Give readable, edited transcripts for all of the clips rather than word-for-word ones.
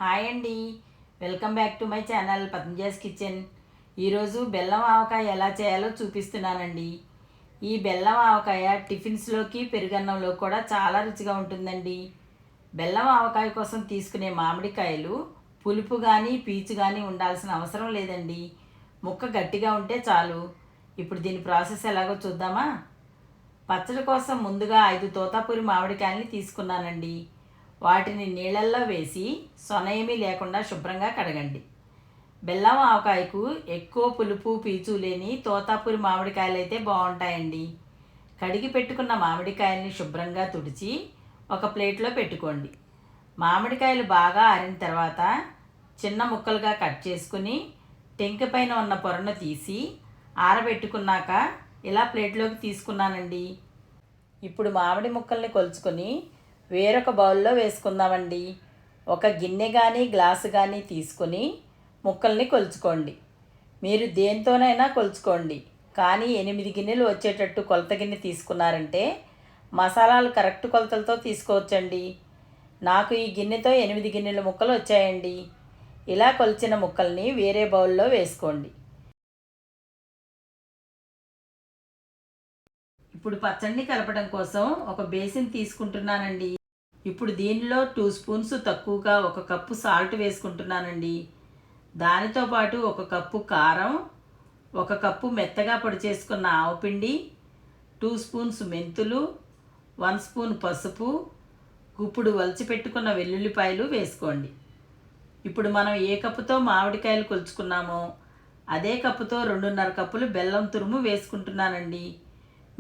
Hi అండి, welcome back to my channel Patanja's kitchen. ఈరోజు బెల్లం ఆవకాయ ఎలా చేయాలో చూపిస్తున్నానండి. ఈ బెల్లం ఆవకాయ టిఫిన్స్లోకి పెరుగన్నంలో కూడా చాలా రుచిగా ఉంటుందండి. బెల్లం ఆవకాయ కోసం తీసుకునే మామిడికాయలు పులుపు కానీ పీచు కానీ ఉండాల్సిన అవసరం లేదండి. ముక్క గట్టిగా ఉంటే చాలు. ఇప్పుడు దీని ప్రాసెస్ ఎలాగో చూద్దామా. పచ్చడి కోసం ముందుగా 5 తోతాపురి మామిడికాయలని తీసుకున్నానండి. వాటిని నీళ్ళల్లో వేసి సొన ఏమీ లేకుండా శుభ్రంగా కడగండి. బెల్లం ఆవకాయకు ఎక్కువ పులుపు పీచు లేని తోతాపురి మామిడికాయలు అయితే బాగుంటాయండి. కడిగి పెట్టుకున్న మామిడికాయల్ని శుభ్రంగా తుడిచి ఒక ప్లేట్లో పెట్టుకోండి. మామిడికాయలు బాగా ఆరిన తర్వాత చిన్న ముక్కలుగా కట్ చేసుకుని టెంక పైన ఉన్న పొరను తీసి ఆరబెట్టుకున్నాక ఇలా ప్లేట్లోకి తీసుకున్నానండి. ఇప్పుడు మామిడి ముక్కల్ని కొలుచుకొని వేరొక బౌల్లో వేసుకుందామండి. ఒక గిన్నె కానీ గ్లాసు కానీ తీసుకొని ముక్కల్ని కొలుచుకోండి. మీరు దేంతోనైనా కొలుచుకోండి, కానీ 8 గిన్నెలు వచ్చేటట్టు కొలత గిన్నె తీసుకున్నారంటే మసాలాలు కరెక్ట్ కొలతలతో తీసుకోవచ్చండి. నాకు ఈ గిన్నెతో 8 గిన్నెల ముక్కలు వచ్చాయండి. ఇలా కొలిచిన ముక్కల్ని వేరే బౌల్లో వేసుకోండి. ఇప్పుడు పచ్చడిని కలపడం కోసం ఒక బేసిన్ తీసుకుంటున్నానండి. ఇప్పుడు దీనిలో 2 స్పూన్స్ తక్కువగా 1 కప్పు సాల్ట్ వేసుకుంటున్నానండి. దానితో పాటు 1 కప్పు కారం, 1 కప్పు మెత్తగా పొడి చేసుకున్న ఆవపిండి, 2 స్పూన్స్ మెంతులు, 1 స్పూన్ పసుపు, గుప్పుడు వలిచి పెట్టుకున్న వెల్లుల్లిపాయలు వేసుకోండి. ఇప్పుడు మనం ఏ కప్పుతో మామిడికాయలు కొలుచుకున్నామో అదే కప్పుతో 2.5 కప్పులు బెల్లం తురుము వేసుకుంటున్నానండి.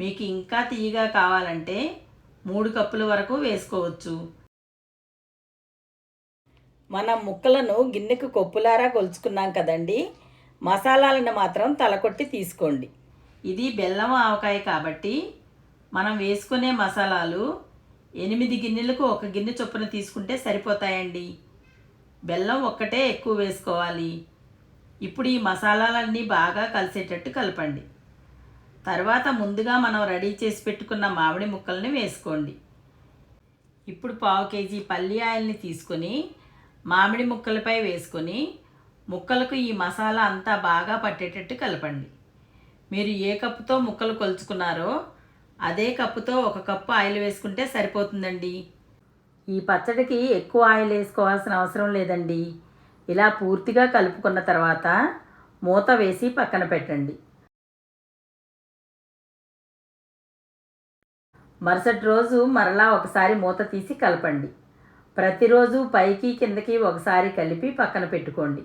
మీకు ఇంకా తీయగా కావాలంటే 3 కప్పుల వరకు వేసుకోవచ్చు. మనం ముక్కలను గిన్నెకు కొప్పులారా కొలుచుకున్నాం కదండి. మసాలాలను మాత్రం తలకొట్టి తీసుకోండి. ఇది బెల్లం ఆవకాయ కాబట్టి మనం వేసుకునే మసాలాలు 8 గిన్నెలకు 1 గిన్నె చొప్పున తీసుకుంటే సరిపోతాయండి. బెల్లం ఒక్కటే ఎక్కువ వేసుకోవాలి. ఇప్పుడు ఈ మసాలాలన్నీ బాగా కలిసేటట్టు కలపండి. తర్వాత ముందుగా మనం రెడీ చేసి పెట్టుకున్న మామిడి ముక్కల్ని వేసుకోండి. ఇప్పుడు 1/2 కేజీ పల్లి ఆయిల్ని తీసుకొని మామిడి ముక్కలపై వేసుకొని ముక్కలకు ఈ మసాలా అంతా బాగా పట్టేటట్టు కలపండి. మీరు ఏ కప్పుతో ముక్కలు కొలుచుకున్నారో అదే కప్పుతో 1 కప్పు ఆయిల్ వేసుకుంటే సరిపోతుందండి. ఈ పచ్చడికి ఎక్కువ ఆయిల్ వేసుకోవాల్సిన అవసరం లేదండి. ఇలా పూర్తిగా కలుపుకున్న తర్వాత మూత వేసి పక్కన పెట్టండి. మరుసటి రోజు మరలా ఒకసారి మూత తీసి కలపండి. ప్రతిరోజు పైకి కిందకి ఒకసారి కలిపి పక్కన పెట్టుకోండి.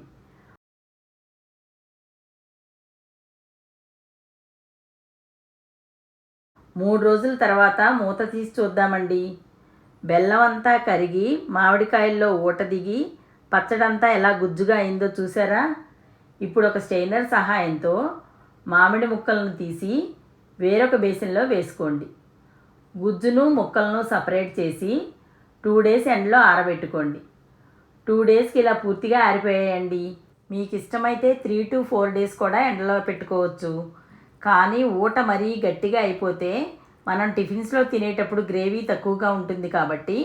మూడు రోజుల తర్వాత మూత తీసి చూద్దామండి. బెల్లం అంతా కరిగి మామిడికాయల్లో ఊట దిగి పచ్చడంతా ఎలా గుజ్జుగా అయిందో చూసారా. ఇప్పుడు ఒక స్ట్రైనర్ సహాయంతో మామిడి ముక్కలను తీసి వేరొక బేసిన్లో వేసుకోండి. గుజ్జును ముక్కలను సపరేట్ చేసి 2 డేస్ ఎండలో ఆరబెట్టుకోండి. 2 డేస్కి ఇలా పూర్తిగా ఆరిపోయాయండి. మీకు ఇష్టమైతే 3 to 4 డేస్ కూడా ఎండలో పెట్టుకోవచ్చు. కానీ ఊట మరీ గట్టిగా అయిపోతే మనం టిఫిన్స్లో తినేటప్పుడు గ్రేవీ తక్కువగా ఉంటుంది కాబట్టి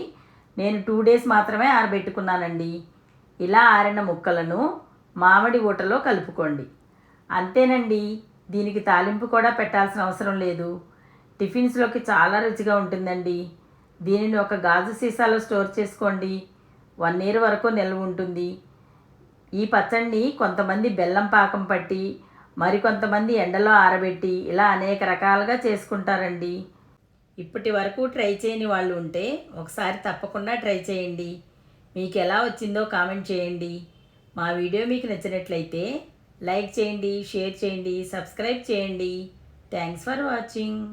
నేను 2 డేస్ మాత్రమే ఆరబెట్టుకున్నానండి. ఇలా ఆరిన ముక్కలను మామిడి ఊటలో కలుపుకోండి. అంతేనండి, దీనికి తాలింపు కూడా పెట్టాల్సిన అవసరం లేదు. టిఫిన్స్లోకి చాలా రుచిగా ఉంటుందండి. దీనిని ఒక గాజు సీసాలో స్టోర్ చేసుకోండి. 1 year వరకు నిల్వ ఉంటుంది. ఈ పచ్చడిని కొంతమంది బెల్లం పాకం పట్టి మరికొంతమంది ఎండలో ఆరబెట్టి ఇలా అనేక రకాలుగా చేసుకుంటారండి. ఇప్పటి వరకు ట్రై చేయని వాళ్ళు ఉంటే ఒకసారి తప్పకుండా ట్రై చేయండి. మీకు ఎలా వచ్చిందో కామెంట్ చేయండి. మా వీడియో మీకు నచ్చినట్లయితే లైక్ చేయండి, షేర్ చేయండి, సబ్స్క్రైబ్ చేయండి. Thanks for watching.